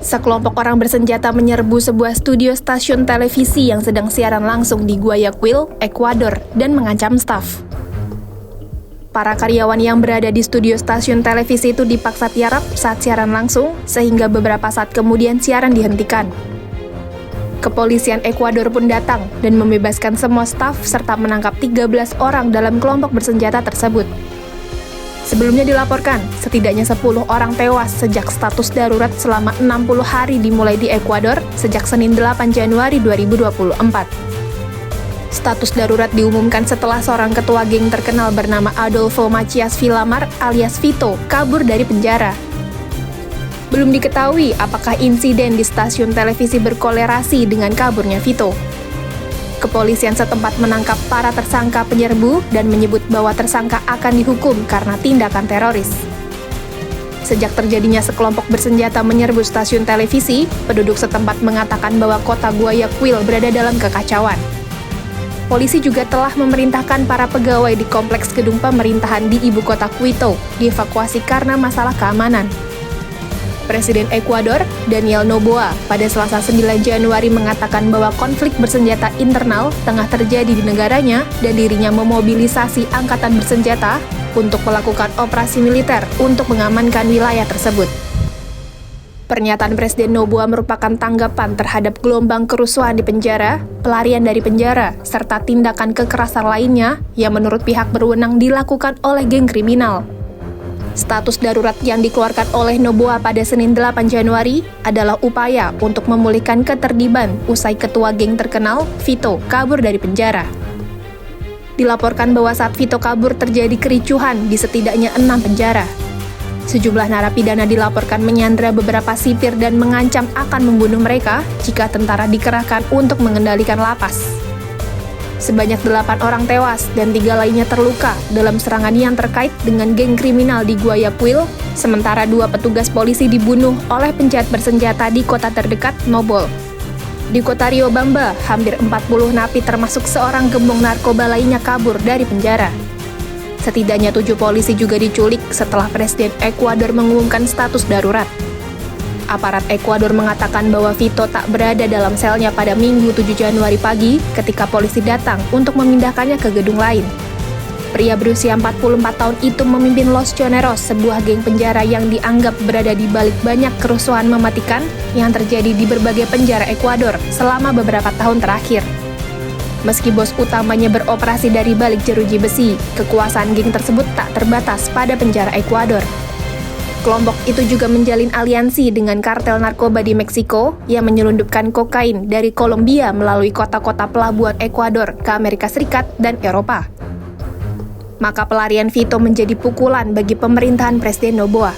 Sekelompok orang bersenjata menyerbu sebuah studio stasiun televisi yang sedang siaran langsung di Guayaquil, Ekuador, dan mengancam staf. Para karyawan yang berada di studio stasiun televisi itu dipaksa tiarap saat siaran langsung, sehingga beberapa saat kemudian siaran dihentikan. Kepolisian Ekuador pun datang dan membebaskan semua staf serta menangkap 13 orang dalam kelompok bersenjata tersebut. Sebelumnya dilaporkan, setidaknya 10 orang tewas sejak status darurat selama 60 hari dimulai di Ekuador sejak Senin 8 Januari 2024. Status darurat diumumkan setelah seorang ketua geng terkenal bernama Adolfo Macias Villamar alias Vito kabur dari penjara. Belum diketahui apakah insiden di stasiun televisi berkolerasi dengan kaburnya Vito. Kepolisian setempat menangkap para tersangka penyerbu dan menyebut bahwa tersangka akan dihukum karena tindakan teroris. Sejak terjadinya sekelompok bersenjata menyerbu stasiun televisi, penduduk setempat mengatakan bahwa kota Guayaquil berada dalam kekacauan. Polisi juga telah memerintahkan para pegawai di kompleks gedung pemerintahan di ibu kota Quito dievakuasi karena masalah keamanan. Presiden Ekuador, Daniel Noboa, pada Selasa 9 Januari mengatakan bahwa konflik bersenjata internal tengah terjadi di negaranya dan dirinya memobilisasi angkatan bersenjata untuk melakukan operasi militer untuk mengamankan wilayah tersebut. Pernyataan Presiden Noboa merupakan tanggapan terhadap gelombang kerusuhan di penjara, pelarian dari penjara, serta tindakan kekerasan lainnya yang menurut pihak berwenang dilakukan oleh geng kriminal. Status darurat yang dikeluarkan oleh Noboa pada Senin 8 Januari adalah upaya untuk memulihkan ketertiban usai ketua geng terkenal, Vito, kabur dari penjara. Dilaporkan bahwa saat Vito kabur terjadi kericuhan di setidaknya 6 penjara. Sejumlah narapidana dilaporkan menyandra beberapa sipir dan mengancam akan membunuh mereka jika tentara dikerahkan untuk mengendalikan lapas. Sebanyak 8 orang tewas dan 3 lainnya terluka dalam serangan yang terkait dengan geng kriminal di Guayaquil, sementara 2 petugas polisi dibunuh oleh penjahat bersenjata di kota terdekat, Nobol. Di kota Riobamba, hampir 40 napi termasuk seorang gembong narkoba lainnya kabur dari penjara. Setidaknya 7 polisi juga diculik setelah Presiden Ekuador mengumumkan status darurat. Aparat Ekuador mengatakan bahwa Vito tak berada dalam selnya pada Minggu 7 Januari pagi ketika polisi datang untuk memindahkannya ke gedung lain. Pria berusia 44 tahun itu memimpin Los Choneros, sebuah geng penjara yang dianggap berada di balik banyak kerusuhan mematikan yang terjadi di berbagai penjara Ekuador selama beberapa tahun terakhir. Meski bos utamanya beroperasi dari balik jeruji besi, kekuasaan geng tersebut tak terbatas pada penjara Ekuador. Kelompok itu juga menjalin aliansi dengan kartel narkoba di Meksiko yang menyelundupkan kokain dari Kolombia melalui kota-kota pelabuhan Ekuador ke Amerika Serikat dan Eropa. Maka pelarian Vito menjadi pukulan bagi pemerintahan Presiden Noboa.